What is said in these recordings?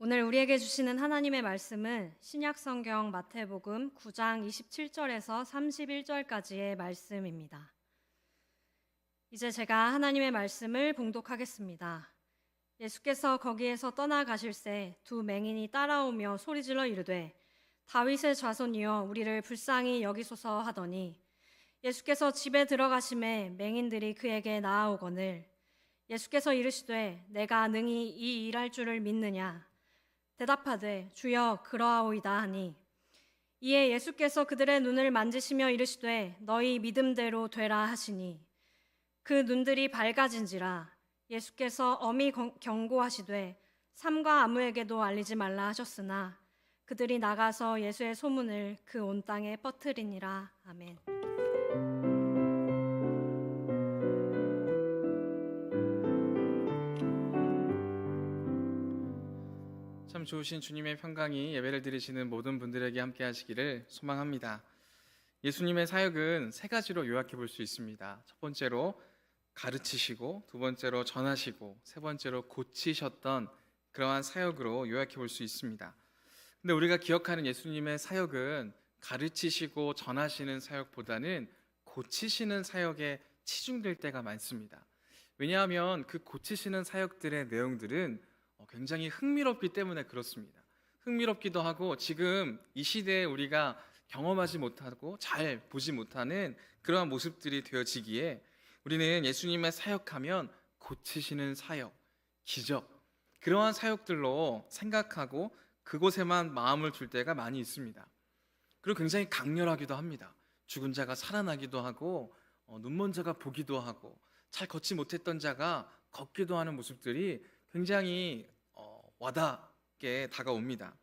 오늘 우리에게 주시는 하나님의 말씀은 신약성경 마태복음 9장 27절에서 31절까지의 말씀입니다. 이제 제가 하나님의 말씀을 봉독하겠습니다. 예수께서 거기에서 떠나가실새 두 맹인이 따라오며 소리질러 이르되 다윗의 자손이여 우리를 불쌍히 여기소서 하더니 예수께서 집에 들어가심에 맹인들이 그에게 나아오거늘 예수께서 이르시되 내가 능히 이 일할 줄을 믿느냐 대답하되 주여 그러하오이다 하니 이에 예수께서 그들의 눈을 만지시며 이르시되 너희 믿음대로 되라 하시니 그 눈들이 밝아진지라. 예수께서 엄히 경고하시되 삼가 아무에게도 알리지 말라 하셨으나 그들이 나가서 예수의 소문을 그 온 땅에 퍼뜨리니라. 아멘. 참 좋으신 주님의 평강이 예배를 드리시는 모든 분들에게 함께 하시기를 소망합니다. 예수님의 사역은 세 가지로 요약해 볼 수 있습니다. 첫 번째로 가르치시고, 두 번째로 전하시고, 세 번째로 고치셨던 그러한 사역으로 요약해 볼 수 있습니다. 근데 우리가 기억하는 예수님의 사역은 가르치시고 전하시는 사역보다는 고치시는 사역에 치중될 때가 많습니다. 왜냐하면 그 고치시는 사역들의 내용들은 굉장히 흥미롭기 때문에 그렇습니다. 흥미롭기도 하고 지금 이 시대에 우리가 경험하지 못하고 잘 보지 못하는 그러한 모습들이 되어지기에 우리는 예수님의 사역하면 고치시는 사역, 기적, 그러한 사역들로 생각하고 그곳에만 마음을 둘 때가 많이 있습니다. 그리고 굉장히 강렬하기도 합니다. 죽은 자가 살아나기도 하고 눈먼 자가 보기도 하고 잘 걷지 못했던 자가 걷기도 하는 모습들이 굉장히 와닿게 다가옵니다.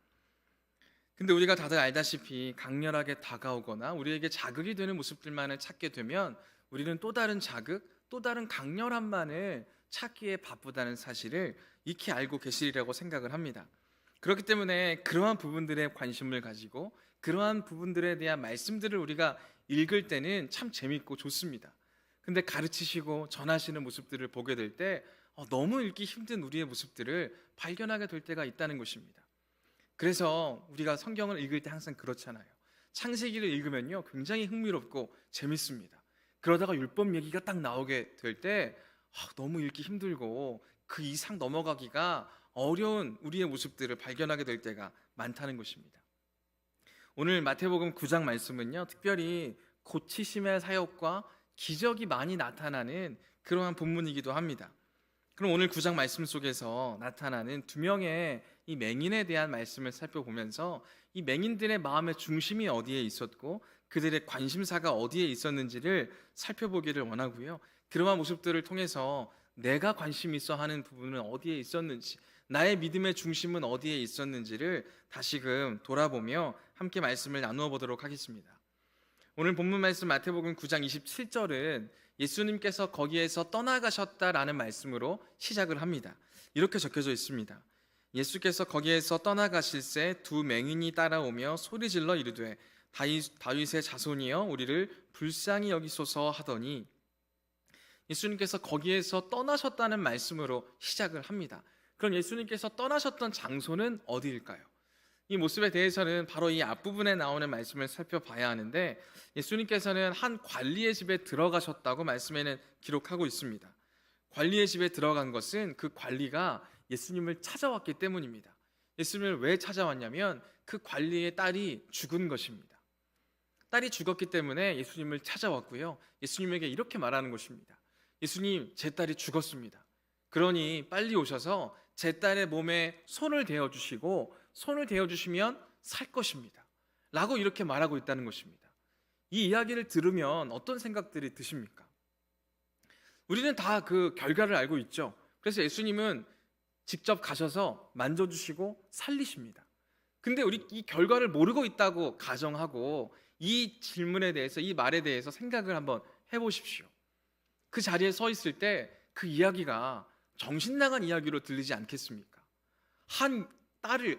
근데 우리가 다들 알다시피 강렬하게 다가오거나 우리에게 자극이 되는 모습들만을 찾게 되면 우리는 또 다른 자극, 또 다른 강렬함만을 찾기에 바쁘다는 사실을 익히 알고 계시리라고 생각을 합니다. 그렇기 때문에 그러한 부분들에 관심을 가지고 그러한 부분들에 대한 말씀들을 우리가 읽을 때는 참 재밌고 좋습니다. 근데 가르치시고 전하시는 모습들을 보게 될 때 너무 읽기 힘든 우리의 모습들을 발견하게 될 때가 있다는 것입니다. 그래서 우리가 성경을 읽을 때 항상 그렇잖아요. 창세기를 읽으면요 굉장히 흥미롭고 재밌습니다. 그러다가 율법 얘기가 딱 나오게 될 때 너무 읽기 힘들고 그 이상 넘어가기가 어려운 우리의 모습들을 발견하게 될 때가 많다는 것입니다. 오늘 마태복음 9장 말씀은요 특별히 고치심의 사역과 기적이 많이 나타나는 그러한 본문이기도 합니다. 그럼 오늘 9장 말씀 속에서 나타나는 두 명의 이 맹인에 대한 말씀을 살펴보면서 이 맹인들의 마음의 중심이 어디에 있었고 그들의 관심사가 어디에 있었는지를 살펴보기를 원하고요. 그러한 모습들을 통해서 내가 관심 있어 하는 부분은 어디에 있었는지, 나의 믿음의 중심은 어디에 있었는지를 다시금 돌아보며 함께 말씀을 나누어 보도록 하겠습니다. 오늘 본문 말씀 마태복음 9장 27절은 예수님께서 거기에서 떠나가셨다라는 말씀으로 시작을 합니다. 이렇게 적혀져 있습니다. 예수께서 거기에서 떠나가실새 두 맹인이 따라오며 소리질러 이르되 다윗의 자손이여 우리를 불쌍히 여기소서 하더니 예수님께서 거기에서 떠나셨다는 말씀으로 시작을 합니다. 그럼 예수님께서 떠나셨던 장소는 어디일까요? 이 모습에 대해서는 바로 이 앞부분에 나오는 말씀을 살펴봐야 하는데 예수님께서는 한 관리의 집에 들어가셨다고 말씀에는 기록하고 있습니다. 관리의 집에 들어간 것은 그 관리가 예수님을 찾아왔기 때문입니다. 예수님을 왜 찾아왔냐면 그 관리의 딸이 죽은 것입니다. 딸이 죽었기 때문에 예수님을 찾아왔고요. 예수님에게 이렇게 말하는 것입니다. 예수님, 제 딸이 죽었습니다. 그러니 빨리 오셔서 제 딸의 몸에 손을 대어주시고 손을 대어주시면 살 것입니다 라고 이렇게 말하고 있다는 것입니다. 이 이야기를 들으면 어떤 생각들이 드십니까? 우리는 다 그 결과를 알고 있죠. 그래서 예수님은 직접 가셔서 만져주시고 살리십니다. 근데 우리 이 결과를 모르고 있다고 가정하고 이 질문에 대해서, 이 말에 대해서 생각을 한번 해보십시오. 그 자리에 서 있을 때 그 이야기가 정신나간 이야기로 들리지 않겠습니까? 한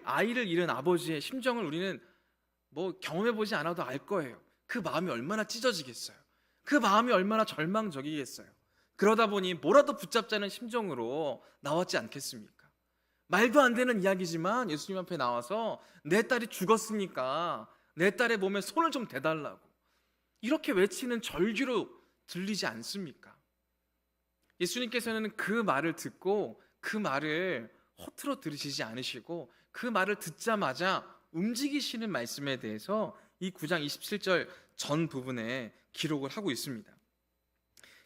아이를 잃은 아버지의 심정을 우리는 경험해보지 않아도 알 거예요. 그 마음이 얼마나 찢어지겠어요. 그 마음이 얼마나 절망적이겠어요. 그러다 보니 뭐라도 붙잡자는 심정으로 나왔지 않겠습니까? 말도 안 되는 이야기지만 예수님 앞에 나와서 내 딸이 죽었으니까 내 딸의 몸에 손을 좀 대달라고 이렇게 외치는 절규로 들리지 않습니까? 예수님께서는 그 말을 듣고 그 말을 허투루 들으시지 않으시고 그 말을 듣자마자 움직이시는 말씀에 대해서 이 9장 27절 전 부분에 기록을 하고 있습니다.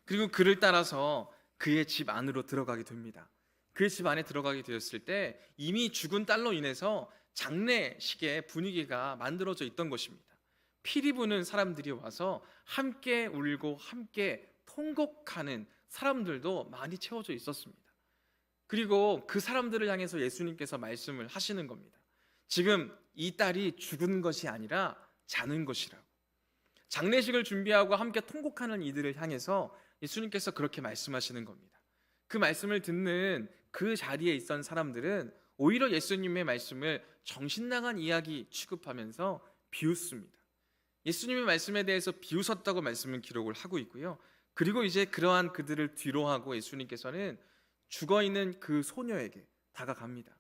그리고 그를 따라서 그의 집 안으로 들어가게 됩니다. 그의 집 안에 들어가게 되었을 때 이미 죽은 딸로 인해서 장례식의 분위기가 만들어져 있던 것입니다. 피리 부는 사람들이 와서 함께 울고 함께 통곡하는 사람들도 많이 채워져 있었습니다. 그리고 그 사람들을 향해서 예수님께서 말씀을 하시는 겁니다. 지금 이 딸이 죽은 것이 아니라 자는 것이라고. 장례식을 준비하고 함께 통곡하는 이들을 향해서 예수님께서 그렇게 말씀하시는 겁니다. 그 말씀을 듣는 그 자리에 있던 사람들은 오히려 예수님의 말씀을 정신나간 이야기 취급하면서 비웃습니다. 예수님의 말씀에 대해서 비웃었다고 말씀을 기록을 하고 있고요. 그리고 이제 그러한 그들을 뒤로하고 예수님께서는 죽어있는 그 소녀에게 다가갑니다.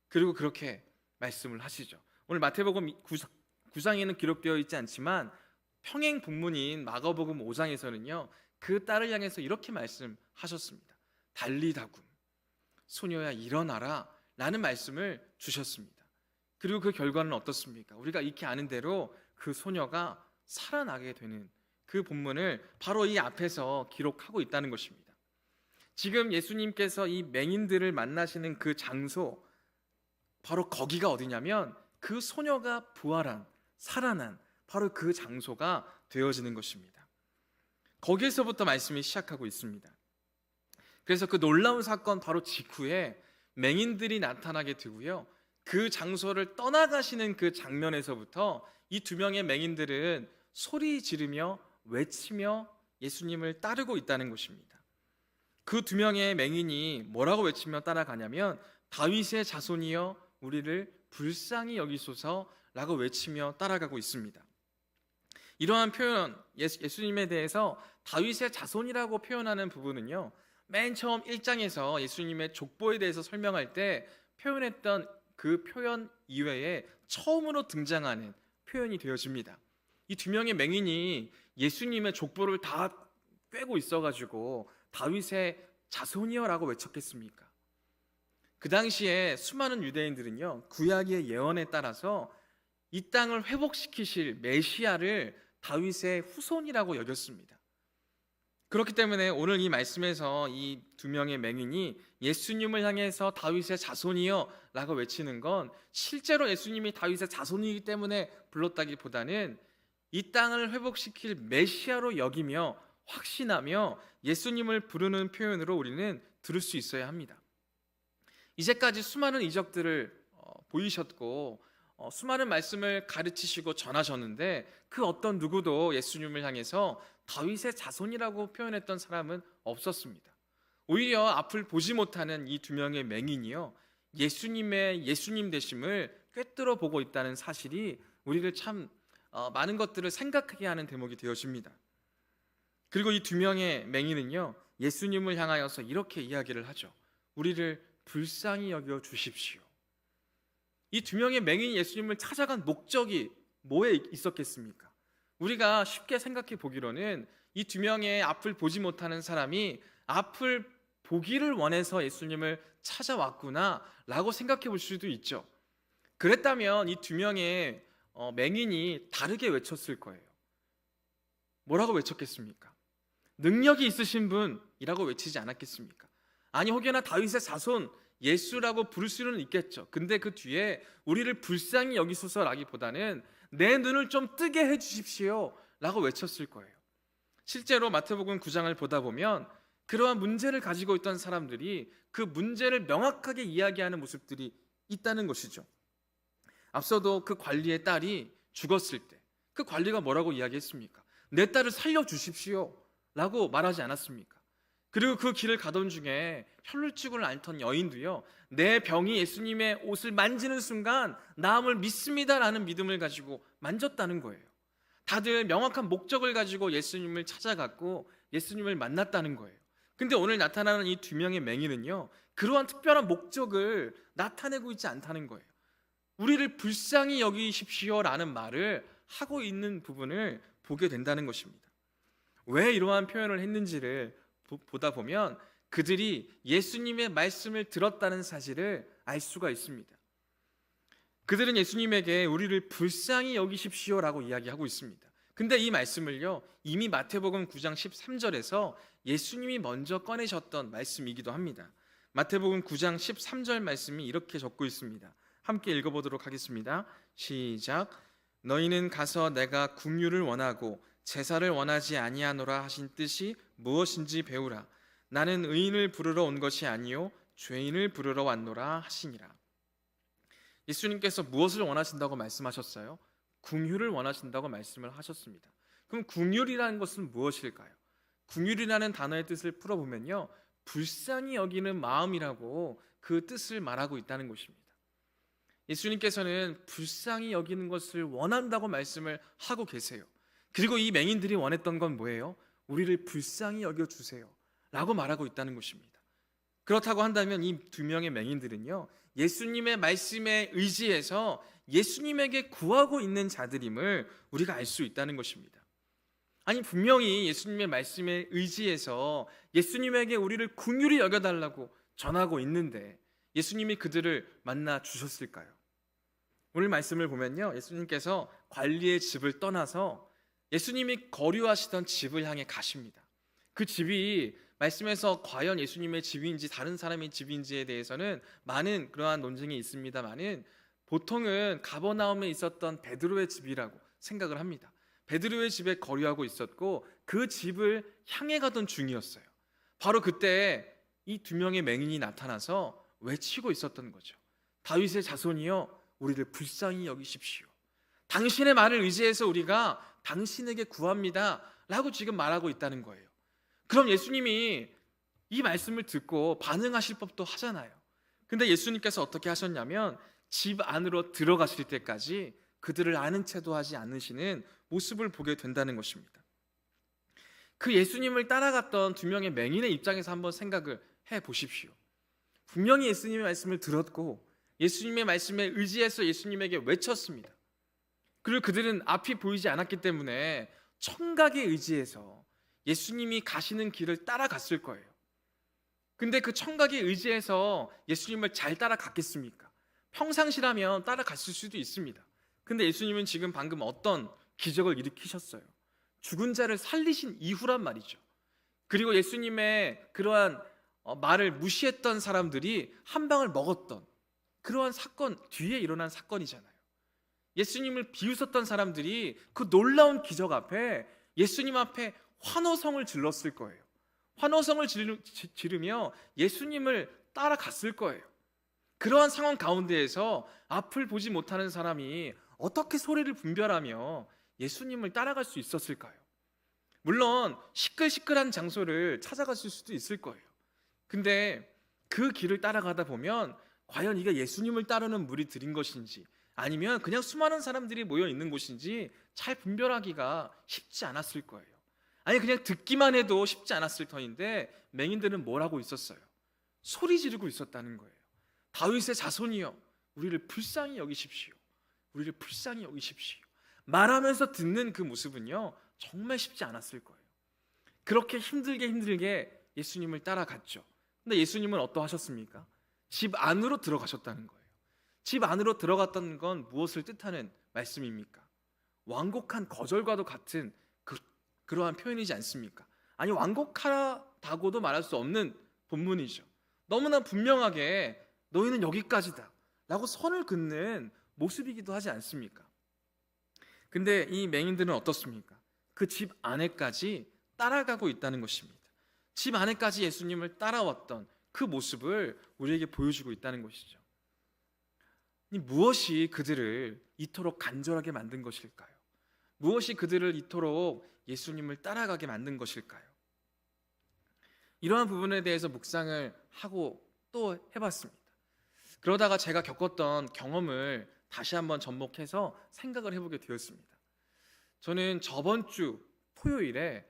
그리고 그렇게 말씀을 하시죠. 오늘 마태복음 9장에는 기록되어 있지 않지만 평행 본문인 마가복음 5장에서는요 그 딸을 향해서 이렇게 말씀하셨습니다. 달리다굼, 소녀야 일어나라 라는 말씀을 주셨습니다. 그리고 그 결과는 어떻습니까? 우리가 익히 아는 대로 그 소녀가 살아나게 되는 그 본문을 바로 이 앞에서 기록하고 있다는 것입니다. 지금 예수님께서 이 맹인들을 만나시는 그 장소, 바로 거기가 어디냐면 그 소녀가 부활한, 살아난 바로 그 장소가 되어지는 것입니다. 거기에서부터 말씀이 시작하고 있습니다. 그래서 그 놀라운 사건 바로 직후에 맹인들이 나타나게 되고요. 그 장소를 떠나가시는 그 장면에서부터 이 두 명의 맹인들은 소리 지르며 외치며 예수님을 따르고 있다는 것입니다. 그 두 명의 맹인이 뭐라고 외치며 따라가냐면 다윗의 자손이여 우리를 불쌍히 여기소서라고 외치며 따라가고 있습니다. 이러한 표현, 예수님에 대해서 다윗의 자손이라고 표현하는 부분은요, 맨 처음 1장에서 예수님의 족보에 대해서 설명할 때 표현했던 그 표현 이외에 처음으로 등장하는 표현이 되어집니다. 이 두 명의 맹인이 예수님의 족보를 다 꿰고 있어가지고 다윗의 자손이여라고 외쳤겠습니까? 그 당시에 수많은 유대인들은요 구약의 예언에 따라서 이 땅을 회복시키실 메시아를 다윗의 후손이라고 여겼습니다. 그렇기 때문에 오늘 이 말씀에서 이 두 명의 맹인이 예수님을 향해서 다윗의 자손이여 라고 외치는 건 실제로 예수님이 다윗의 자손이기 때문에 불렀다기보다는 이 땅을 회복시킬 메시아로 여기며 확신하며 예수님을 부르는 표현으로 우리는 들을 수 있어야 합니다. 이제까지 수많은 이적들을 보이셨고 수많은 말씀을 가르치시고 전하셨는데 그 어떤 누구도 예수님을 향해서 다윗의 자손이라고 표현했던 사람은 없었습니다. 오히려 앞을 보지 못하는 이 두 명의 맹인이요 예수님의 예수님 되심을 꿰뚫어 보고 있다는 사실이 우리를 참 많은 것들을 생각하게 하는 대목이 되어집니다. 그리고 이 두 명의 맹인은요 예수님을 향하여서 이렇게 이야기를 하죠. 우리를 불쌍히 여겨 주십시오. 이 두 명의 맹인이 예수님을 찾아간 목적이 뭐에 있었겠습니까? 우리가 쉽게 생각해 보기로는 이 두 명의 앞을 보지 못하는 사람이 앞을 보기를 원해서 예수님을 찾아왔구나 라고 생각해 볼 수도 있죠. 그랬다면 이 두 명의 맹인이 다르게 외쳤을 거예요. 뭐라고 외쳤겠습니까? 능력이 있으신 분이라고 외치지 않았겠습니까? 아니 혹여나 다윗의 자손 예수라고 부를 수는 있겠죠. 근데 그 뒤에 우리를 불쌍히 여기소서라기보다는 내 눈을 좀 뜨게 해주십시오 라고 외쳤을 거예요. 실제로 마태복음 9장을 보다 보면 그러한 문제를 가지고 있던 사람들이 그 문제를 명확하게 이야기하는 모습들이 있다는 것이죠. 앞서도 그 관리의 딸이 죽었을 때 그 관리가 뭐라고 이야기했습니까? 내 딸을 살려주십시오 라고 말하지 않았습니까? 그리고 그 길을 가던 중에 혈루증을 앓던 여인도요 내 병이 예수님의 옷을 만지는 순간 나음을 믿습니다라는 믿음을 가지고 만졌다는 거예요. 다들 명확한 목적을 가지고 예수님을 찾아갔고 예수님을 만났다는 거예요. 근데 오늘 나타나는 이 두 명의 맹인은요 그러한 특별한 목적을 나타내고 있지 않다는 거예요. 우리를 불쌍히 여기십시오라는 말을 하고 있는 부분을 보게 된다는 것입니다. 왜 이러한 표현을 했는지를 보다 보면 그들이 예수님의 말씀을 들었다는 사실을 알 수가 있습니다. 그들은 예수님에게 우리를 불쌍히 여기십시오라고 이야기하고 있습니다. 근데 이 말씀을요, 이미 마태복음 9장 13절에서 예수님이 먼저 꺼내셨던 말씀이기도 합니다. 마태복음 9장 13절 말씀이 이렇게 적고 있습니다. 함께 읽어보도록 하겠습니다. 시작. 너희는 가서 내가 긍휼을 원하고 제사를 원하지 아니하노라 하신 뜻이 무엇인지 배우라. 나는 의인을 부르러 온 것이 아니요 죄인을 부르러 왔노라 하시니라. 예수님께서 무엇을 원하신다고 말씀하셨어요? 긍휼을 원하신다고 말씀을 하셨습니다. 그럼 긍휼이라는 것은 무엇일까요? 긍휼이라는 단어의 뜻을 풀어보면요, 불쌍히 여기는 마음이라고 그 뜻을 말하고 있다는 것입니다. 예수님께서는 불쌍히 여기는 것을 원한다고 말씀을 하고 계세요. 그리고 이 맹인들이 원했던 건 뭐예요? 우리를 불쌍히 여겨주세요 라고 말하고 있다는 것입니다. 그렇다고 한다면 이 두 명의 맹인들은요, 예수님의 말씀에 의지해서 예수님에게 구하고 있는 자들임을 우리가 알 수 있다는 것입니다. 아니, 분명히 예수님의 말씀에 의지해서 예수님에게 우리를 긍휼히 여겨달라고 전하고 있는데 예수님이 그들을 만나 주셨을까요? 오늘 말씀을 보면요, 예수님께서 관리의 집을 떠나서 예수님이 거류하시던 집을 향해 가십니다. 그 집이 말씀에서 과연 예수님의 집인지 다른 사람의 집인지에 대해서는 많은 그러한 논쟁이 있습니다만은 보통은 가버나움에 있었던 베드로의 집이라고 생각을 합니다. 베드로의 집에 거류하고 있었고 그 집을 향해 가던 중이었어요. 바로 그때 이 두 명의 맹인이 나타나서 외치고 있었던 거죠. 다윗의 자손이여, 우리를 불쌍히 여기십시오. 당신의 말을 의지해서 우리가 당신에게 구합니다 라고 지금 말하고 있다는 거예요. 그럼 예수님이 이 말씀을 듣고 반응하실 법도 하잖아요. 근데 예수님께서 어떻게 하셨냐면 집 안으로 들어가실 때까지 그들을 아는 채도 하지 않으시는 모습을 보게 된다는 것입니다. 그 예수님을 따라갔던 두 명의 맹인의 입장에서 한번 생각을 해 보십시오. 분명히 예수님의 말씀을 들었고 예수님의 말씀에 의지해서 예수님에게 외쳤습니다. 그리고 그들은 앞이 보이지 않았기 때문에 청각에 의지해서 예수님이 가시는 길을 따라갔을 거예요. 근데 그 청각에 의지해서 예수님을 잘 따라갔겠습니까? 평상시라면 따라갔을 수도 있습니다. 근데 예수님은 지금 방금 어떤 기적을 일으키셨어요? 죽은 자를 살리신 이후란 말이죠. 그리고 예수님의 그러한 말을 무시했던 사람들이 한 방을 먹었던 그러한 사건 뒤에 일어난 사건이잖아요. 예수님을 비웃었던 사람들이 그 놀라운 기적 앞에 예수님 앞에 환호성을 질렀을 거예요. 환호성을 지르며 예수님을 따라갔을 거예요. 그러한 상황 가운데에서 앞을 보지 못하는 사람이 어떻게 소리를 분별하며 예수님을 따라갈 수 있었을까요? 물론 시끌시끌한 장소를 찾아갔을 수도 있을 거예요. 근데 그 길을 따라가다 보면 과연 이게 예수님을 따르는 무리들인 것인지 아니면 그냥 수많은 사람들이 모여 있는 곳인지 잘 분별하기가 쉽지 않았을 거예요. 아니, 그냥 듣기만 해도 쉽지 않았을 터인데 맹인들은 뭘 하고 있었어요? 소리 지르고 있었다는 거예요. 다윗의 자손이여, 우리를 불쌍히 여기십시오. 우리를 불쌍히 여기십시오. 말하면서 듣는 그 모습은요, 정말 쉽지 않았을 거예요. 그렇게 힘들게 예수님을 따라갔죠. 근데 예수님은 어떠하셨습니까? 집 안으로 들어가셨다는 거예요. 집 안으로 들어갔다는 건 무엇을 뜻하는 말씀입니까? 완곡한 거절과도 같은 그러한 표현이지 않습니까? 아니, 완곡하다고도 말할 수 없는 본문이죠. 너무나 분명하게 너희는 여기까지다 라고 선을 긋는 모습이기도 하지 않습니까? 근데 이 맹인들은 어떻습니까? 그 집 안에까지 따라가고 있다는 것입니다. 집 안에까지 예수님을 따라왔던 그 모습을 우리에게 보여주고 있다는 것이죠. 무엇이 그들을 이토록 간절하게 만든 것일까요? 무엇이 그들을 이토록 예수님을 따라가게 만든 것일까요? 이러한 부분에 대해서 묵상을 하고 또 해봤습니다. 그러다가 제가 겪었던 경험을 다시 한번 접목해서 생각을 해보게 되었습니다. 저는 저번 주 금요일에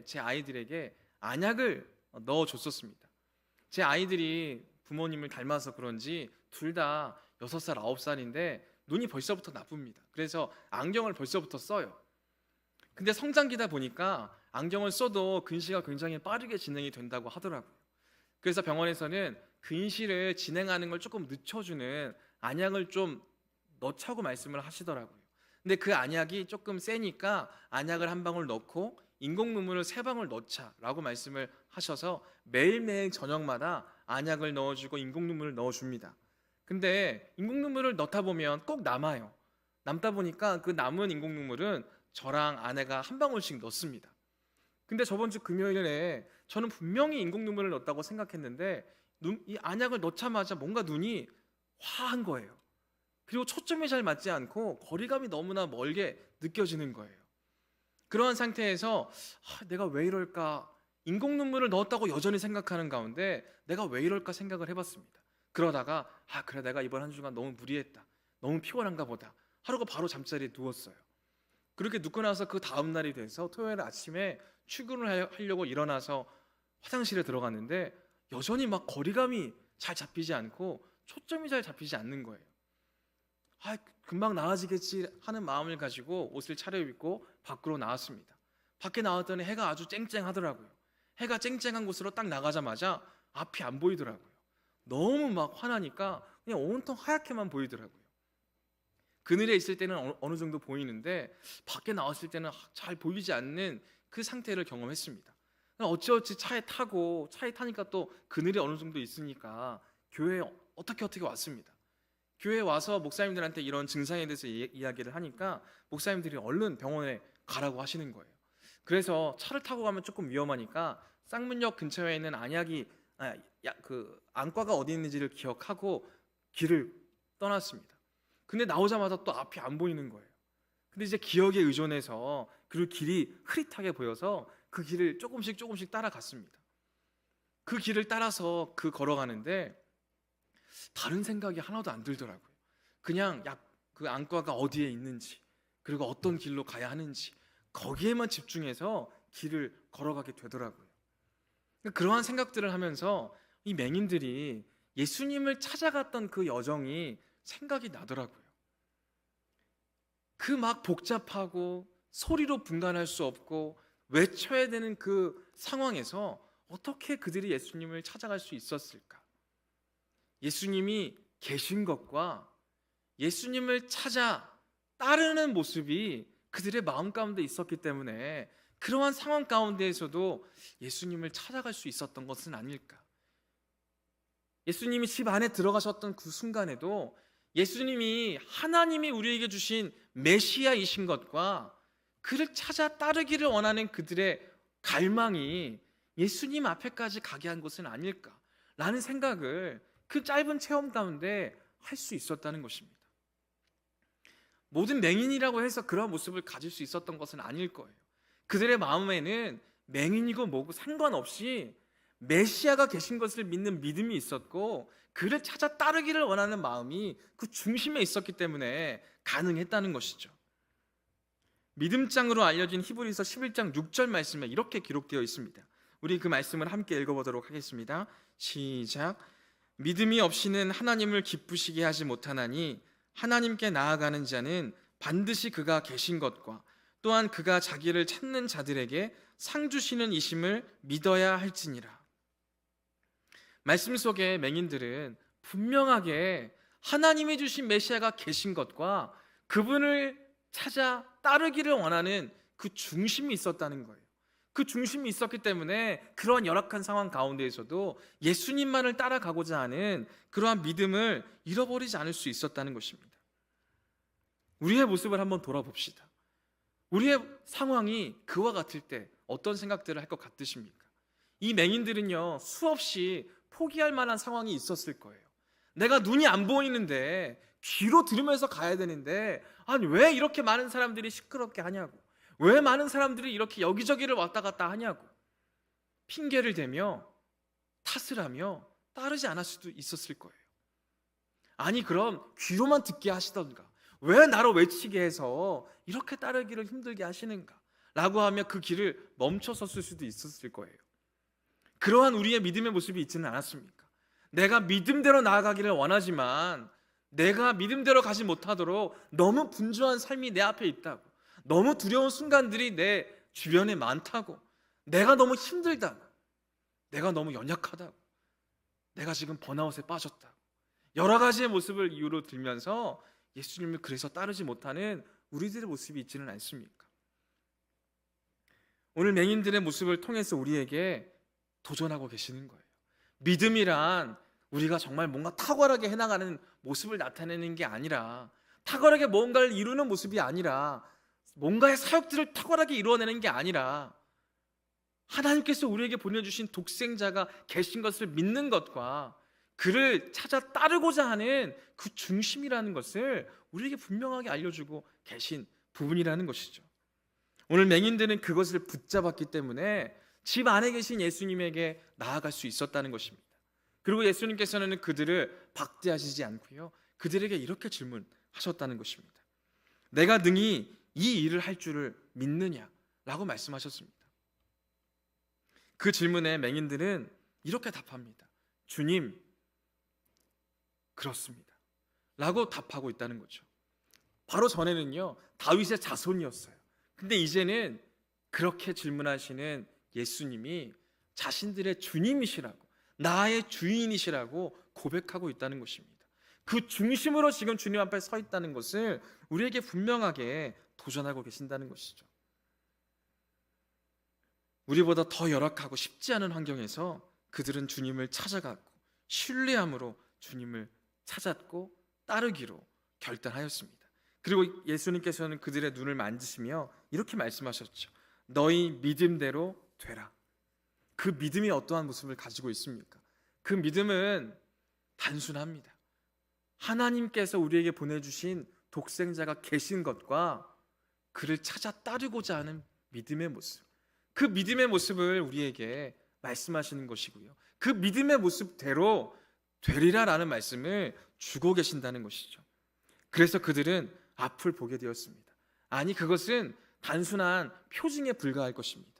제 아이들에게 안약을 넣어줬었습니다. 제 아이들이 부모님을 닮아서 그런지 둘 다 6살, 9살인데 눈이 벌써부터 나쁩니다. 그래서 안경을 벌써부터 써요. 근데 성장기다 보니까 안경을 써도 근시가 굉장히 빠르게 진행이 된다고 하더라고요. 그래서 병원에서는 근시를 진행하는 걸 조금 늦춰주는 안약을 좀 넣자고 말씀을 하시더라고요. 근데 그 안약이 조금 세니까 안약을 한 방울 넣고 인공 눈물을 3방울 넣자라고 말씀을 하셔서 매일매일 저녁마다 안약을 넣어주고 인공 눈물을 넣어줍니다. 근데 인공 눈물을 넣다 보면 꼭 남아요. 남다 보니까 그 남은 인공 눈물은 저랑 아내가 한 방울씩 넣습니다. 근데 저번 주 금요일에 저는 분명히 인공 눈물을 넣었다고 생각했는데 이 안약을 넣자마자 뭔가 눈이 화한 거예요. 그리고 초점이 잘 맞지 않고 거리감이 너무나 멀게 느껴지는 거예요. 그러한 상태에서 내가 왜 이럴까? 인공 눈물을 넣었다고 여전히 생각하는 가운데 내가 왜 이럴까 생각을 해봤습니다. 그러다가 그래, 내가 이번 한 주간 너무 무리했다, 너무 피곤한가 보다 하루가 바로 잠자리에 누웠어요. 그렇게 눕고 나서 그 다음 날이 돼서 토요일 아침에 출근을 하려고 일어나서 화장실에 들어갔는데 여전히 막 거리감이 잘 잡히지 않고 초점이 잘 잡히지 않는 거예요. 금방 나아지겠지 하는 마음을 가지고 옷을 차려입고 밖으로 나왔습니다. 밖에 나왔더니 해가 아주 쨍쨍하더라고요. 해가 쨍쨍한 곳으로 딱 나가자마자 앞이 안 보이더라고요. 너무 막 화나니까 그냥 온통 하얗게만 보이더라고요. 그늘에 있을 때는 어느 정도 보이는데 밖에 나왔을 때는 잘 보이지 않는 그 상태를 경험했습니다. 어찌어찌 차에 타니까 또 그늘이 어느 정도 있으니까 교회에 어떻게 왔습니다. 교회에 와서 목사님들한테 이런 증상에 대해서 이야기를 하니까 목사님들이 얼른 병원에 가라고 하시는 거예요. 그래서 차를 타고 가면 조금 위험하니까 쌍문역 근처에 있는 그 안과가 어디 있는지를 기억하고 길을 떠났습니다. 근데 나오자마자 또 앞이 안 보이는 거예요. 근데 이제 기억에 의존해서 그리고 길이 흐릿하게 보여서 그 길을 조금씩 따라갔습니다. 그 길을 따라서 걸어가는데 다른 생각이 하나도 안 들더라고요. 그냥 그 안과가 어디에 있는지 그리고 어떤 길로 가야 하는지 거기에만 집중해서 길을 걸어가게 되더라고요. 그러한 생각들을 하면서 이 맹인들이 예수님을 찾아갔던 그 여정이 생각이 나더라고요. 그 막 복잡하고 소리로 분간할 수 없고 외쳐야 되는 그 상황에서 어떻게 그들이 예수님을 찾아갈 수 있었을까? 예수님이 계신 것과 예수님을 찾아 따르는 모습이 그들의 마음 가운데 있었기 때문에 그러한 상황 가운데에서도 예수님을 찾아갈 수 있었던 것은 아닐까? 예수님이 집 안에 들어가셨던 그 순간에도 예수님이 하나님이 우리에게 주신 메시아이신 것과 그를 찾아 따르기를 원하는 그들의 갈망이 예수님 앞에까지 가게 한 것은 아닐까라는 생각을 그 짧은 체험 가운데 할 수 있었다는 것입니다. 모든 맹인이라고 해서 그런 모습을 가질 수 있었던 것은 아닐 거예요. 그들의 마음에는 맹인이고 뭐고 상관없이 메시아가 계신 것을 믿는 믿음이 있었고 그를 찾아 따르기를 원하는 마음이 그 중심에 있었기 때문에 가능했다는 것이죠. 믿음장으로 알려진 히브리서 11장 6절 말씀에 이렇게 기록되어 있습니다. 우리 그 말씀을 함께 읽어보도록 하겠습니다. 시작. 믿음이 없이는 하나님을 기쁘시게 하지 못하나니 하나님께 나아가는 자는 반드시 그가 계신 것과 또한 그가 자기를 찾는 자들에게 상 주시는 이심을 믿어야 할지니라. 말씀 속에 맹인들은 분명하게 하나님이 주신 메시아가 계신 것과 그분을 찾아 따르기를 원하는 그 중심이 있었다는 거예요. 그 중심이 있었기 때문에 그러한 열악한 상황 가운데에서도 예수님만을 따라가고자 하는 그러한 믿음을 잃어버리지 않을 수 있었다는 것입니다. 우리의 모습을 한번 돌아봅시다. 우리의 상황이 그와 같을 때 어떤 생각들을 할 것 같으십니까? 이 맹인들은요, 수없이 포기할 만한 상황이 있었을 거예요. 내가 눈이 안 보이는데 귀로 들으면서 가야 되는데 아니 왜 이렇게 많은 사람들이 시끄럽게 하냐고, 왜 많은 사람들이 이렇게 여기저기를 왔다 갔다 하냐고 핑계를 대며 탓을 하며 따르지 않을 수도 있었을 거예요. 아니 그럼 귀로만 듣게 하시던가 왜 나로 외치게 해서 이렇게 따르기를 힘들게 하시는가 라고 하며 그 길을 멈춰섰을 수도 있었을 거예요. 그러한 우리의 믿음의 모습이 있지는 않았습니까? 내가 믿음대로 나아가기를 원하지만 내가 믿음대로 가지 못하도록 너무 분주한 삶이 내 앞에 있다고, 너무 두려운 순간들이 내 주변에 많다고, 내가 너무 힘들다고, 내가 너무 연약하다고, 내가 지금 번아웃에 빠졌다고, 여러 가지의 모습을 이유로 들면서 예수님을 그래서 따르지 못하는 우리들의 모습이 있지는 않습니까? 오늘 맹인들의 모습을 통해서 우리에게 도전하고 계시는 거예요. 믿음이란 우리가 정말 뭔가 탁월하게 해나가는 모습을 나타내는 게 아니라, 탁월하게 뭔가를 이루는 모습이 아니라, 뭔가의 사역들을 탁월하게 이루어내는 게 아니라, 하나님께서 우리에게 보내주신 독생자가 계신 것을 믿는 것과 그를 찾아 따르고자 하는 그 중심이라는 것을 우리에게 분명하게 알려주고 계신 부분이라는 것이죠. 오늘 맹인들은 그것을 붙잡았기 때문에 집 안에 계신 예수님에게 나아갈 수 있었다는 것입니다. 그리고 예수님께서는 그들을 박대하시지 않고요, 그들에게 이렇게 질문하셨다는 것입니다. 내가 능히 이 일을 할 줄을 믿느냐? 라고 말씀하셨습니다. 그 질문에 맹인들은 이렇게 답합니다. 주님, 그렇습니다. 라고 답하고 있다는 거죠. 바로 전에는요, 다윗의 자손이었어요. 근데 이제는 그렇게 질문하시는 예수님이 자신들의 주님이시라고, 나의 주인이시라고 고백하고 있다는 것입니다. 그 중심으로 지금 주님 앞에 서 있다는 것을 우리에게 분명하게 도전하고 계신다는 것이죠. 우리보다 더 열악하고 쉽지 않은 환경에서 그들은 주님을 찾아갔고 신뢰함으로 주님을 찾았고 따르기로 결단하였습니다. 그리고 예수님께서는 그들의 눈을 만지시며 이렇게 말씀하셨죠. 너희 믿음대로 되라. 그 믿음이 어떠한 모습을 가지고 있습니까? 그 믿음은 단순합니다. 하나님께서 우리에게 보내주신 독생자가 계신 것과 그를 찾아 따르고자 하는 믿음의 모습, 그 믿음의 모습을 우리에게 말씀하시는 것이고요, 그 믿음의 모습대로 되리라라는 말씀을 주고 계신다는 것이죠. 그래서 그들은 앞을 보게 되었습니다. 아니, 그것은 단순한 표징에 불과할 것입니다.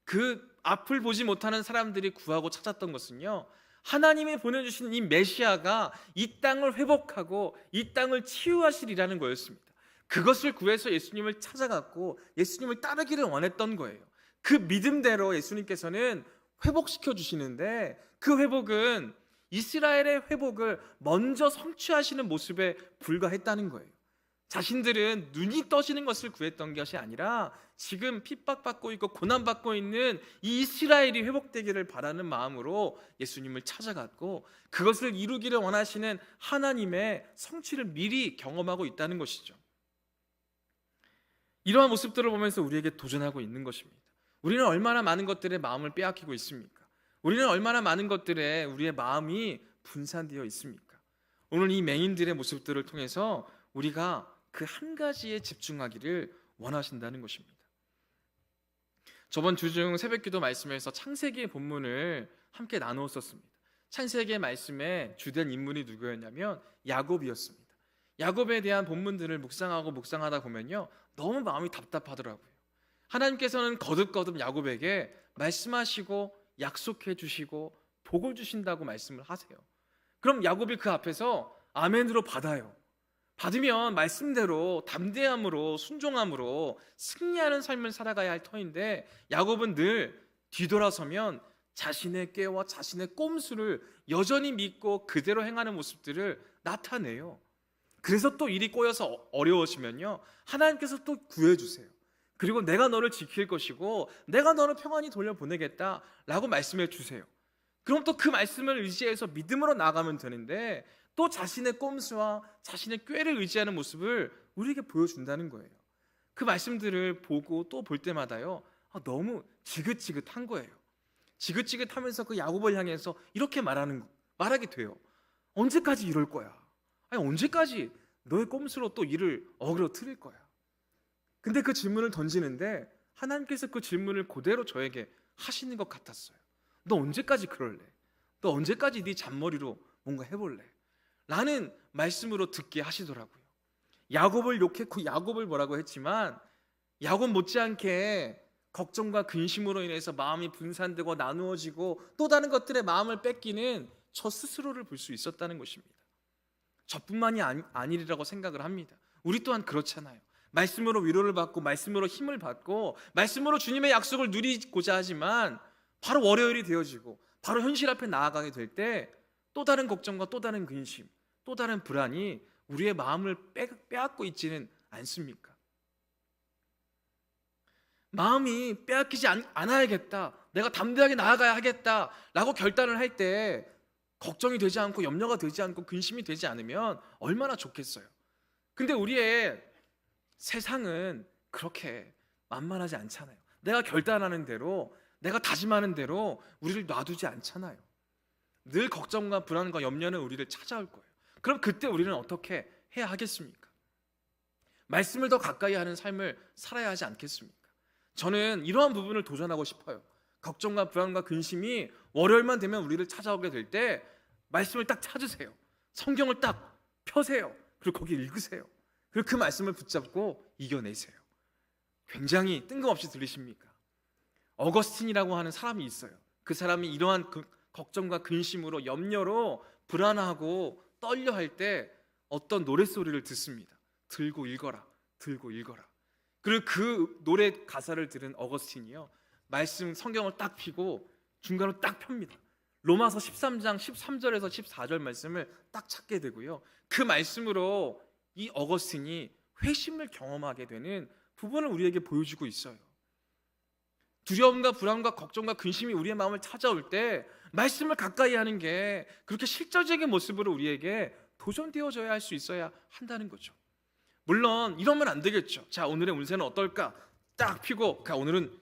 그 앞을 보지 못하는 사람들이 구하고 찾았던 것은요, 하나님이 보내주신 이 메시아가 이 땅을 회복하고 이 땅을 치유하시리라는 거였습니다. 그것을 구해서 예수님을 찾아갔고 예수님을 따르기를 원했던 거예요. 그 믿음대로 예수님께서는 회복시켜 주시는데, 그 회복은 이스라엘의 회복을 먼저 성취하시는 모습에 불과했다는 거예요. 자신들은 눈이 떠지는 것을 구했던 것이 아니라 지금 핍박받고 있고 고난받고 있는 이 이스라엘이 회복되기를 바라는 마음으로 예수님을 찾아갔고, 그것을 이루기를 원하시는 하나님의 성취를 미리 경험하고 있다는 것이죠. 이러한 모습들을 보면서 우리에게 도전하고 있는 것입니다. 우리는 얼마나 많은 것들에 마음을 빼앗기고 있습니까? 우리는 얼마나 많은 것들에 우리의 마음이 분산되어 있습니까? 오늘 이 맹인들의 모습들을 통해서 우리가 그 한 가지에 집중하기를 원하신다는 것입니다. 저번 주중 새벽기도 말씀에서 창세기의 본문을 함께 나누었었습니다. 창세기의 말씀에 주된 인물이 누구였냐면 야곱이었습니다. 야곱에 대한 본문들을 묵상하다 보면요, 너무 마음이 답답하더라고요. 하나님께서는 거듭거듭 야곱에게 말씀하시고 약속해 주시고 복을 주신다고 말씀을 하세요. 그럼 야곱이 그 앞에서 아멘으로 받아요. 받으면 말씀대로 담대함으로 순종함으로 승리하는 삶을 살아가야 할 터인데, 야곱은 늘 뒤돌아서면 자신의 꾀와 자신의 꼼수를 여전히 믿고 그대로 행하는 모습들을 나타내요. 그래서 또 일이 꼬여서 어려워지면요, 하나님께서 또 구해주세요. 그리고 내가 너를 지킬 것이고 내가 너를 평안히 돌려보내겠다라고 말씀해 주세요. 그럼 또 그 말씀을 의지해서 믿음으로 나아가면 되는데, 또 자신의 꼼수와 자신의 꾀를 의지하는 모습을 우리에게 보여준다는 거예요. 그 말씀들을 보고 또 볼 때마다요, 너무 지긋지긋한 거예요. 지긋지긋하면서 그 야곱을 향해서 이렇게 말하게 돼요. 언제까지 이럴 거야? 아니, 언제까지 너의 꼼수로 또 이를 어그러 틀릴 거야? 근데 그 질문을 던지는데 하나님께서 그 질문을 그대로 저에게 하시는 것 같았어요. 너 언제까지 그럴래? 너 언제까지 네 잔머리로 뭔가 해볼래? 라는 말씀으로 듣게 하시더라고요. 야곱을 욕했고 야곱을 뭐라고 했지만 야곱 못지않게 걱정과 근심으로 인해서 마음이 분산되고 나누어지고 또 다른 것들의 마음을 뺏기는 저 스스로를 볼 수 있었다는 것입니다. 저뿐만이 아니리라고 생각을 합니다. 우리 또한 그렇잖아요. 말씀으로 위로를 받고 말씀으로 힘을 받고 말씀으로 주님의 약속을 누리고자 하지만 바로 월요일이 되어지고 바로 현실 앞에 나아가게 될 때 또 다른 걱정과 또 다른 근심, 또 다른 불안이 우리의 마음을 빼앗고 있지는 않습니까? 마음이 빼앗기지 않아야겠다, 내가 담대하게 나아가야 하겠다 라고 결단을 할 때 걱정이 되지 않고 염려가 되지 않고 근심이 되지 않으면 얼마나 좋겠어요. 근데 우리의 세상은 그렇게 만만하지 않잖아요. 내가 결단하는 대로, 내가 다짐하는 대로 우리를 놔두지 않잖아요. 늘 걱정과 불안과 염려는 우리를 찾아올 거예요. 그럼 그때 우리는 어떻게 해야 하겠습니까? 말씀을 더 가까이 하는 삶을 살아야 하지 않겠습니까? 저는 이러한 부분을 도전하고 싶어요. 걱정과 불안과 근심이 월요일만 되면 우리를 찾아오게 될 때 말씀을 딱 찾으세요. 성경을 딱 펴세요. 그리고 거기 읽으세요. 그리고 그 말씀을 붙잡고 이겨내세요. 굉장히 뜬금없이 들리십니까? 어거스틴이라고 하는 사람이 있어요. 그 사람이 이러한 걱정과 근심으로 염려로 불안하고 떨려할 때 어떤 노랫소리를 듣습니다. 들고 읽어라, 들고 읽어라. 그리고 그 노래 가사를 들은 어거스틴이요, 말씀 성경을 딱 펴고 중간으로 딱 펴니다. 로마서 13장 13절에서 14절 말씀을 딱 찾게 되고요, 그 말씀으로 이 어거스틴이 회심을 경험하게 되는 부분을 우리에게 보여주고 있어요. 두려움과 불안과 걱정과 근심이 우리의 마음을 찾아올 때 말씀을 가까이 하는 게 그렇게 실질적인 모습으로 우리에게 도전되어져야 할 수 있어야 한다는 거죠. 물론 이러면 안 되겠죠. 자, 오늘의 운세는 어떨까? 딱 피고, 오늘은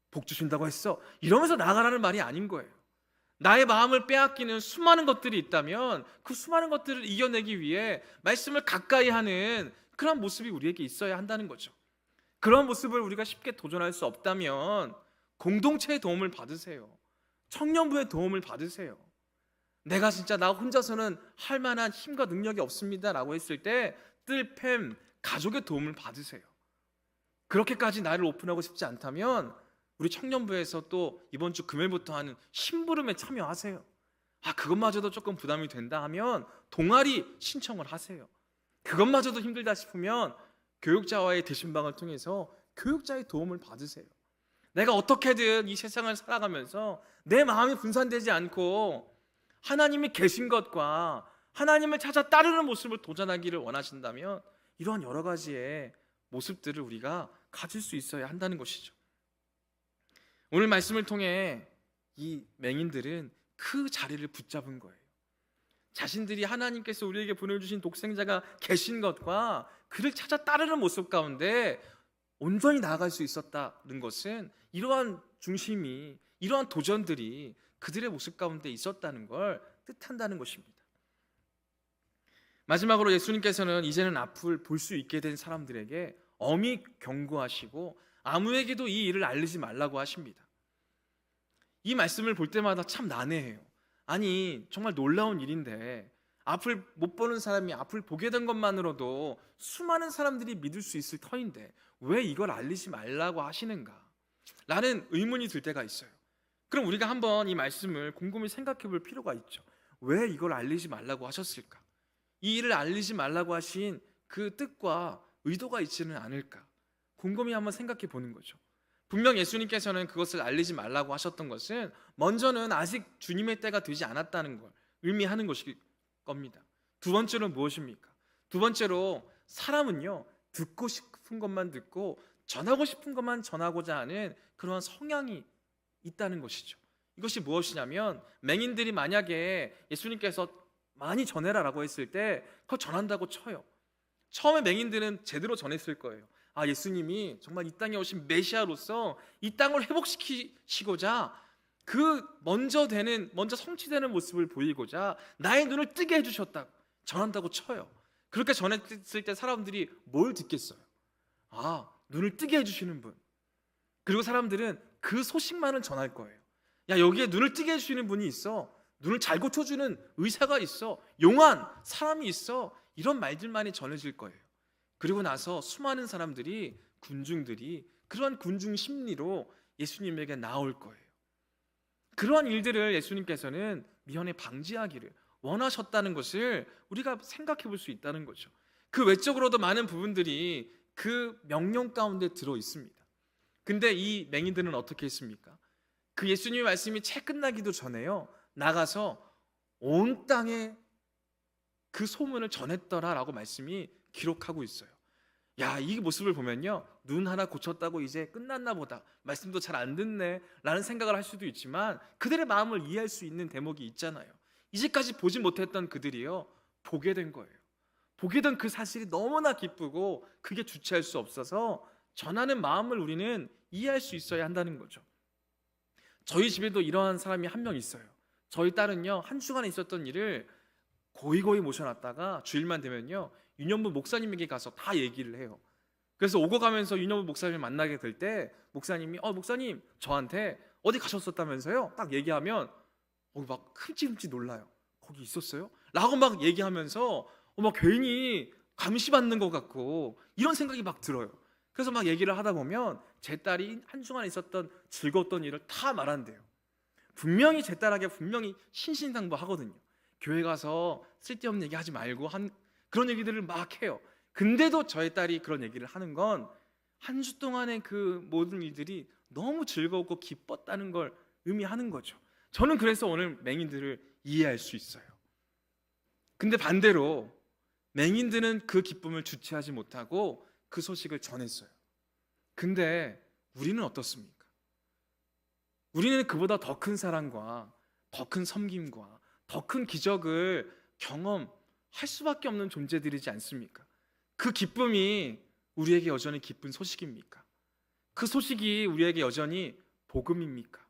복 주신다고 했어, 이러면서 나가라는 말이 아닌 거예요. 나의 마음을 빼앗기는 수많은 것들이 있다면 그 수많은 것들을 이겨내기 위해 말씀을 가까이 하는 그런 모습이 우리에게 있어야 한다는 거죠. 그런 모습을 우리가 쉽게 도전할 수 없다면 공동체의 도움을 받으세요. 청년부의 도움을 받으세요. 내가 진짜 나 혼자서는 할 만한 힘과 능력이 없습니다 라고 했을 때 뜰팸 가족의 도움을 받으세요. 그렇게까지 나를 오픈하고 싶지 않다면 우리 청년부에서 또 이번 주 금요일부터 하는 심부름에 참여하세요. 그것마저도 조금 부담이 된다 하면 동아리 신청을 하세요. 그것마저도 힘들다 싶으면 교육자와의 대신방을 통해서 교육자의 도움을 받으세요. 내가 어떻게든 이 세상을 살아가면서 내 마음이 분산되지 않고 하나님이 계신 것과 하나님을 찾아 따르는 모습을 도전하기를 원하신다면 이러한 여러 가지의 모습들을 우리가 가질 수 있어야 한다는 것이죠. 오늘 말씀을 통해 이 맹인들은 그 자리를 붙잡은 거예요. 자신들이 하나님께서 우리에게 보내주신 독생자가 계신 것과 그를 찾아 따르는 모습 가운데 온전히 나아갈 수 있었다는 것은 이러한 중심이, 이러한 도전들이 그들의 모습 가운데 있었다는 걸 뜻한다는 것입니다. 마지막으로 예수님께서는 이제는 앞을 볼 수 있게 된 사람들에게 엄히 경고하시고 아무에게도 이 일을 알리지 말라고 하십니다. 이 말씀을 볼 때마다 참 난해해요. 아니, 정말 놀라운 일인데 앞을 못 보는 사람이 앞을 보게 된 것만으로도 수많은 사람들이 믿을 수 있을 터인데 왜 이걸 알리지 말라고 하시는가? 라는 의문이 들 때가 있어요. 그럼 우리가 한번 이 말씀을 곰곰이 생각해 볼 필요가 있죠. 왜 이걸 알리지 말라고 하셨을까? 이 일을 알리지 말라고 하신 그 뜻과 의도가 있지는 않을까? 곰곰이 한번 생각해 보는 거죠. 분명 예수님께서는 그것을 알리지 말라고 하셨던 것은 먼저는 아직 주님의 때가 되지 않았다는 걸 의미하는 것일 겁니다. 두 번째로 무엇입니까? 두 번째로 사람은요, 듣고 싶은 것만 듣고 전하고 싶은 것만 전하고자 하는 그러한 성향이 있다는 것이죠. 이것이 무엇이냐면 맹인들이 만약에 예수님께서 많이 전해라라고 했을 때 그걸 전한다고 쳐요. 처음에 맹인들은 제대로 전했을 거예요. 예수님이 정말 이 땅에 오신 메시아로서 이 땅을 회복시키시고자 그 먼저 성취되는 모습을 보이고자 나의 눈을 뜨게 해주셨다, 전한다고 쳐요. 그렇게 전했을 때 사람들이 뭘 듣겠어요? 눈을 뜨게 해주시는 분. 그리고 사람들은 그 소식만을 전할 거예요. 여기에 눈을 뜨게 해주시는 분이 있어, 눈을 잘 고쳐주는 의사가 있어, 용한 사람이 있어, 이런 말들만이 전해질 거예요. 그리고 나서 수많은 사람들이, 군중들이 그러한 군중 심리로 예수님에게 나올 거예요. 그러한 일들을 예수님께서는 미연에 방지하기를 원하셨다는 것을 우리가 생각해 볼 수 있다는 거죠. 그 외적으로도 많은 부분들이 그 명령 가운데 들어 있습니다. 근데 이 맹인들은 어떻게 했습니까? 그 예수님의 말씀이 채 끝나기도 전에요, 나가서 온 땅에 그 소문을 전했더라라고 말씀이 기록하고 있어요. 야, 이 모습을 보면요, 눈 하나 고쳤다고 이제 끝났나 보다, 말씀도 잘 안 듣네 라는 생각을 할 수도 있지만, 그들의 마음을 이해할 수 있는 대목이 있잖아요. 이제까지 보지 못했던 그들이요, 보게 된 거예요. 보게 된 그 사실이 너무나 기쁘고 그게 주체할 수 없어서 전하는 마음을 우리는 이해할 수 있어야 한다는 거죠. 저희 집에도 이러한 사람이 한 명 있어요. 저희 딸은요, 한 주간에 있었던 일을 고이고이 모셔놨다가 주일만 되면요, 유년부 목사님에게 가서 다 얘기를 해요. 그래서 오고 가면서 유년부 목사님을 만나게 될 때 목사님이 목사님 저한테 어디 가셨었다면서요? 딱 얘기하면 막 흠칫흠칫 놀라요. 거기 있었어요? 라고 막 얘기하면서 막 괜히 감시받는 것 같고 이런 생각이 막 들어요. 그래서 막 얘기를 하다 보면 제 딸이 한 주간 있었던 즐거웠던 일을 다 말한대요. 분명히 제 딸에게 분명히 신신당부하거든요. 교회 가서 쓸데없는 얘기 하지 말고 그런 얘기들을 막 해요. 근데도 저희 딸이 그런 얘기를 하는 건 한 주 동안의 그 모든 일들이 너무 즐거웠고 기뻤다는 걸 의미하는 거죠. 저는 그래서 오늘 맹인들을 이해할 수 있어요. 근데 반대로 맹인들은 그 기쁨을 주체하지 못하고 그 소식을 전했어요. 근데 우리는 어떻습니까? 우리는 그보다 더 큰 사랑과 더 큰 섬김과 더 큰 기적을 경험할 수밖에 없는 존재들이지 않습니까? 그 기쁨이 우리에게 여전히 기쁜 소식입니까? 그 소식이 우리에게 여전히 복음입니까?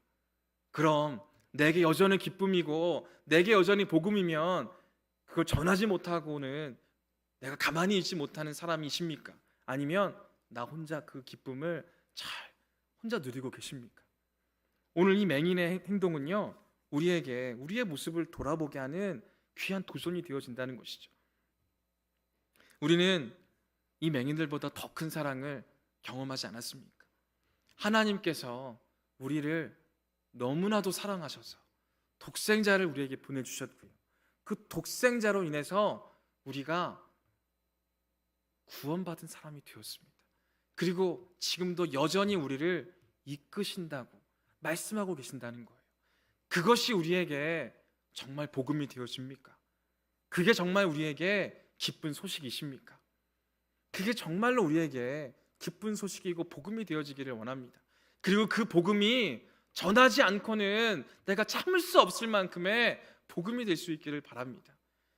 그럼 내게 여전히 기쁨이고 내게 여전히 복음이면 그걸 전하지 못하고는 내가 가만히 있지 못하는 사람이십니까? 아니면 나 혼자 그 기쁨을 잘 혼자 누리고 계십니까? 오늘 이 맹인의 행동은요, 우리에게 우리의 모습을 돌아보게 하는 귀한 도전이 되어진다는 것이죠. 우리는 이 맹인들보다 더 큰 사랑을 경험하지 않았습니까? 하나님께서 우리를 너무나도 사랑하셔서 독생자를 우리에게 보내주셨고요, 그 독생자로 인해서 우리가 구원받은 사람이 되었습니다. 그리고 지금도 여전히 우리를 이끄신다고 말씀하고 계신다는 거예요. 그것이 우리에게 정말 복음이 되어집니까? 그게 정말 우리에게 기쁜 소식이십니까? 그게 정말로 우리에게 기쁜 소식이고 복음이 되어지기를 원합니다. 그리고 그 복음이 전하지 않고는 내가 참을 수 없을 만큼의 복음이 될 수 있기를 바랍니다.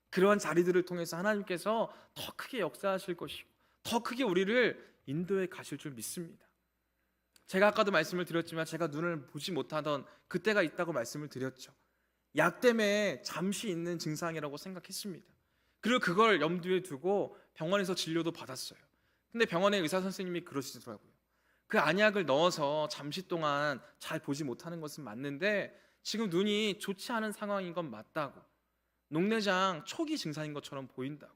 그러한 자리들을 통해서 하나님께서 더 크게 역사하실 것이고 더 크게 우리를 인도해 가실 줄 믿습니다. 제가 아까도 말씀을 드렸지만 제가 눈을 보지 못하던 그때가 있다고 말씀을 드렸죠. 약 때문에 잠시 있는 증상이라고 생각했습니다. 그리고 그걸 염두에 두고 병원에서 진료도 받았어요. 근데 병원의 의사 선생님이 그러시더라고요. 그 안약을 넣어서 잠시 동안 잘 보지 못하는 것은 맞는데 지금 눈이 좋지 않은 상황인 건 맞다고, 녹내장 초기 증상인 것처럼 보인다고,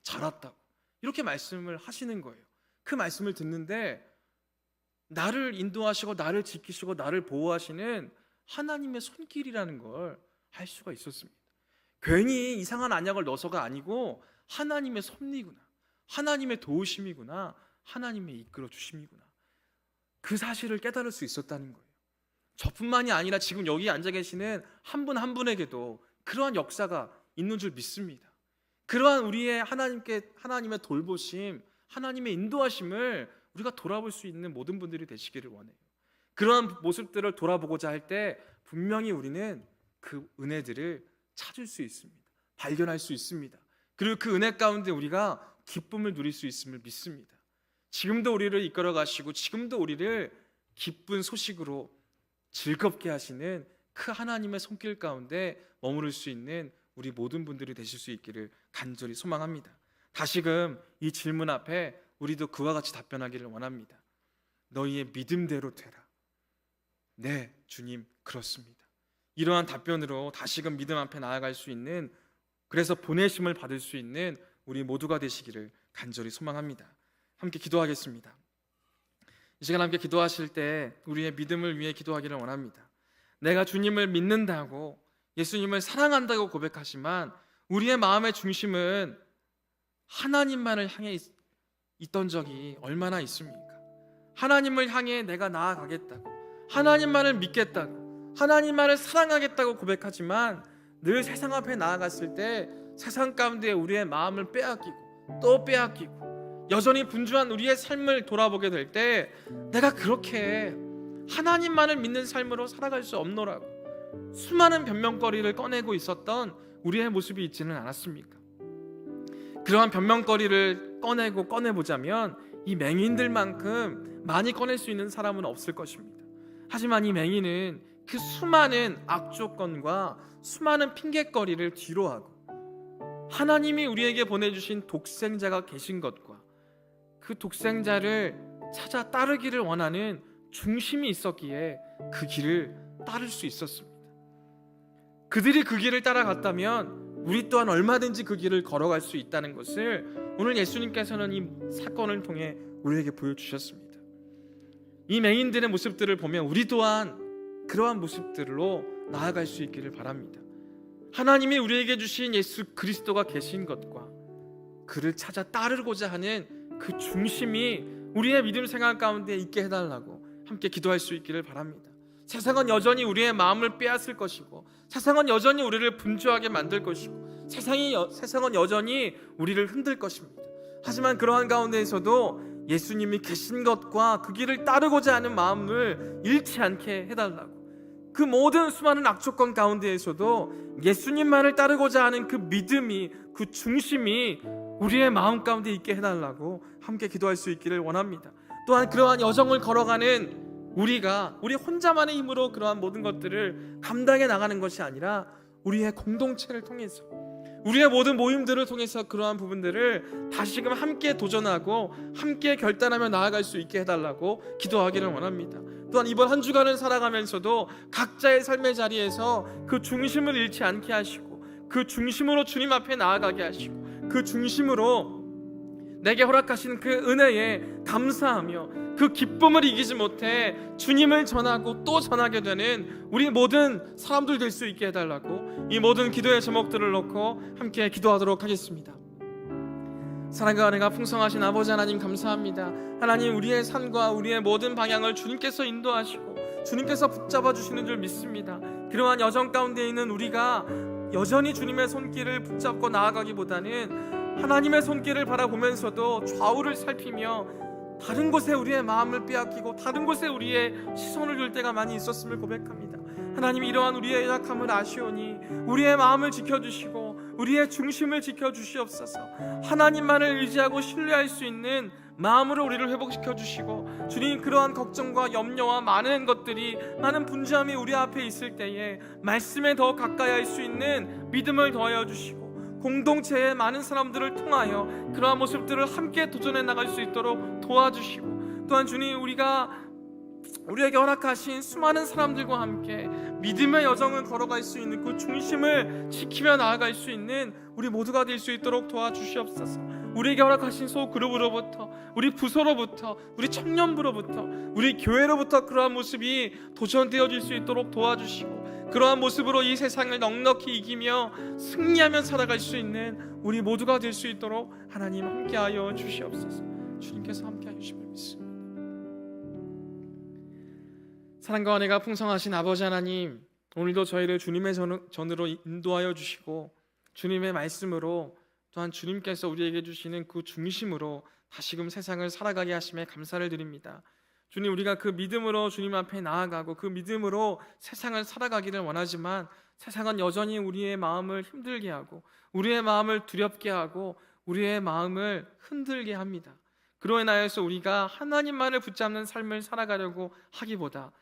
잘 왔다고 이렇게 말씀을 하시는 거예요. 그 말씀을 듣는데 나를 인도하시고 나를 지키시고 나를 보호하시는 하나님의 손길이라는 걸 알 수가 있었습니다. 괜히 이상한 안약을 넣어서가 아니고 하나님의 섭리구나, 하나님의 도우심이구나, 하나님의 이끌어 주심이구나, 그 사실을 깨달을 수 있었다는 거예요. 저뿐만이 아니라 지금 여기 앉아 계시는 한 분 한 분에게도 그러한 역사가 있는 줄 믿습니다. 그러한 우리의 하나님의 돌보심, 하나님의 인도하심을 우리가 돌아볼 수 있는 모든 분들이 되시기를 원해요. 그러한 모습들을 돌아보고자 할 때 분명히 우리는 그 은혜들을 찾을 수 있습니다. 발견할 수 있습니다. 그리고 그 은혜 가운데 우리가 기쁨을 누릴 수 있음을 믿습니다. 지금도 우리를 이끌어 가시고 지금도 우리를 기쁜 소식으로 즐겁게 하시는 그 하나님의 손길 가운데 머무를 수 있는 우리 모든 분들이 되실 수 있기를 간절히 소망합니다. 다시금 이 질문 앞에 우리도 그와 같이 답변하기를 원합니다. 너희의 믿음대로 되라. 네, 주님, 그렇습니다. 이러한 답변으로 다시금 믿음 앞에 나아갈 수 있는, 그래서 보내심을 받을 수 있는 우리 모두가 되시기를 간절히 소망합니다. 함께 기도하겠습니다. 이 시간 함께 기도하실 때 우리의 믿음을 위해 기도하기를 원합니다. 내가 주님을 믿는다고, 예수님을 사랑한다고 고백하지만 우리의 마음의 중심은 하나님만을 향해 있던 적이 얼마나 있습니까? 하나님을 향해 내가 나아가겠다고, 하나님만을 믿겠다고, 하나님만을 사랑하겠다고 고백하지만 늘 세상 앞에 나아갔을 때 세상 가운데 우리의 마음을 빼앗기고 또 빼앗기고 여전히 분주한 우리의 삶을 돌아보게 될 때 내가 그렇게 하나님만을 믿는 삶으로 살아갈 수 없노라고 수많은 변명거리를 꺼내고 있었던 우리의 모습이 있지는 않았습니까? 그러한 변명거리를 꺼내보자면 이 맹인들만큼 많이 꺼낼 수 있는 사람은 없을 것입니다. 하지만 이 맹인은 그 수많은 악조건과 수많은 핑계거리를 뒤로하고 하나님이 우리에게 보내주신 독생자가 계신 것과 그 독생자를 찾아 따르기를 원하는 중심이 있었기에 그 길을 따를 수 있었습니다. 그들이 그 길을 따라갔다면 우리 또한 얼마든지 그 길을 걸어갈 수 있다는 것을 오늘 예수님께서는 이 사건을 통해 우리에게 보여주셨습니다. 이 맹인들의 모습들을 보면 우리 또한 그러한 모습들로 나아갈 수 있기를 바랍니다. 하나님이 우리에게 주신 예수 그리스도가 계신 것과 그를 찾아 따르고자 하는 그 중심이 우리의 믿음 생활 가운데 있게 해달라고 함께 기도할 수 있기를 바랍니다. 세상은 여전히 우리의 마음을 빼앗을 것이고, 세상은 여전히 우리를 분주하게 만들 것이고, 세상은 여전히 우리를 흔들 것입니다. 하지만 그러한 가운데에서도 예수님이 계신 것과 그 길을 따르고자 하는 마음을 잃지 않게 해달라고, 그 모든 수많은 악조건 가운데에서도 예수님만을 따르고자 하는 그 믿음이, 그 중심이 우리의 마음 가운데 있게 해달라고 함께 기도할 수 있기를 원합니다. 또한 그러한 여정을 걸어가는 우리 혼자만의 힘으로 그러한 모든 것들을 감당해 나가는 것이 아니라 우리의 공동체를 통해서, 우리의 모든 모임들을 통해서 그러한 부분들을 다시금 함께 도전하고 함께 결단하며 나아갈 수 있게 해달라고 기도하기를 원합니다. 또한 이번 한 주간을 살아가면서도 각자의 삶의 자리에서 그 중심을 잃지 않게 하시고, 그 중심으로 주님 앞에 나아가게 하시고, 그 중심으로 내게 허락하신 그 은혜에 감사하며 그 기쁨을 이기지 못해 주님을 전하고 또 전하게 되는 우리 모든 사람들 될 수 있게 해달라고 이 모든 기도의 제목들을 놓고 함께 기도하도록 하겠습니다. 사랑과 은혜가 풍성하신 아버지 하나님, 감사합니다. 하나님, 우리의 삶과 우리의 모든 방향을 주님께서 인도하시고 주님께서 붙잡아 주시는 줄 믿습니다. 그러한 여정 가운데 있는 우리가 여전히 주님의 손길을 붙잡고 나아가기보다는 하나님의 손길을 바라보면서도 좌우를 살피며 다른 곳에 우리의 마음을 빼앗기고 다른 곳에 우리의 시선을 둘 때가 많이 있었음을 고백합니다. 하나님, 이러한 우리의 연약함을 아시오니 우리의 마음을 지켜주시고 우리의 중심을 지켜주시옵소서. 하나님만을 의지하고 신뢰할 수 있는 마음으로 우리를 회복시켜 주시고, 주님, 그러한 걱정과 염려와 많은 것들이, 많은 분주함이 우리 앞에 있을 때에 말씀에 더 가까이 할 수 있는 믿음을 더하여 주시고, 공동체의 많은 사람들을 통하여 그러한 모습들을 함께 도전해 나갈 수 있도록 도와주시고, 또한 주님, 우리에게 허락하신 수많은 사람들과 함께 믿음의 여정을 걸어갈 수 있는 그 중심을 지키며 나아갈 수 있는 우리 모두가 될 수 있도록 도와주시옵소서. 우리에게 허락하신 소그룹으로부터, 우리 부서로부터, 우리 청년부로부터, 우리 교회로부터 그러한 모습이 도전되어질 수 있도록 도와주시고, 그러한 모습으로 이 세상을 넉넉히 이기며 승리하며 살아갈 수 있는 우리 모두가 될 수 있도록 하나님 함께하여 주시옵소서. 주님께서 함께하여 주심을 믿습니다. 사랑과 은혜가 풍성하신 아버지 하나님, 오늘도 저희를 주님의 전으로 인도하여 주시고 주님의 말씀으로, 또한 주님께서 우리에게 주시는 그 중심으로 다시금 세상을 살아가게 하심에 감사를 드립니다. 주님, 우리가 그 믿음으로 주님 앞에 나아가고 그 믿음으로 세상을 살아가기를 원하지만 세상은 여전히 우리의 마음을 힘들게 하고 우리의 마음을 두렵게 하고 우리의 마음을 흔들게 합니다. 그로 인하여서 우리가 하나님만을 붙잡는 삶을 살아가려고 하기보다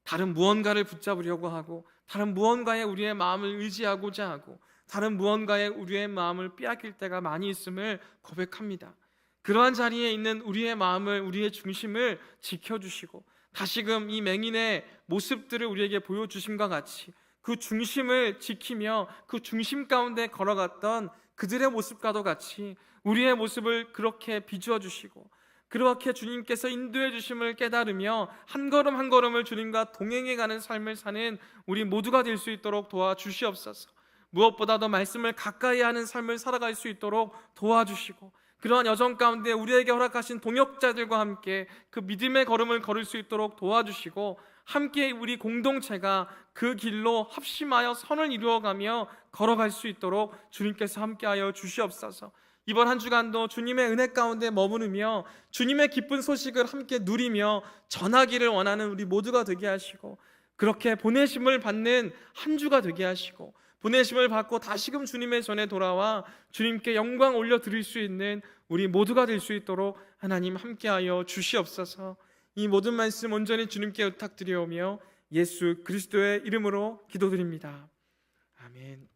다른 무언가를 붙잡으려고 하고, 다른 무언가에 우리의 마음을 의지하고자 하고, 다른 무언가에 우리의 마음을 빼앗길 때가 많이 있음을 고백합니다. 그러한 자리에 있는 우리의 마음을, 우리의 중심을 지켜주시고 다시금 이 맹인의 모습들을 우리에게 보여주심과 같이 그 중심을 지키며 그 중심 가운데 걸어갔던 그들의 모습과도 같이 우리의 모습을 그렇게 비추어 주시고, 그렇게 주님께서 인도해 주심을 깨달으며 한 걸음 한 걸음을 주님과 동행해 가는 삶을 사는 우리 모두가 될 수 있도록 도와주시옵소서. 무엇보다도 말씀을 가까이 하는 삶을 살아갈 수 있도록 도와주시고, 그러한 여정 가운데 우리에게 허락하신 동역자들과 함께 그 믿음의 걸음을 걸을 수 있도록 도와주시고, 함께 우리 공동체가 그 길로 합심하여 선을 이루어가며 걸어갈 수 있도록 주님께서 함께하여 주시옵소서. 이번 한 주간도 주님의 은혜 가운데 머무르며 주님의 기쁜 소식을 함께 누리며 전하기를 원하는 우리 모두가 되게 하시고, 그렇게 보내심을 받는 한 주가 되게 하시고, 보내심을 받고 다시금 주님의 전에 돌아와 주님께 영광 올려드릴 수 있는 우리 모두가 될 수 있도록 하나님 함께하여 주시옵소서. 이 모든 말씀 온전히 주님께 부탁드리오며 예수 그리스도의 이름으로 기도드립니다. 아멘.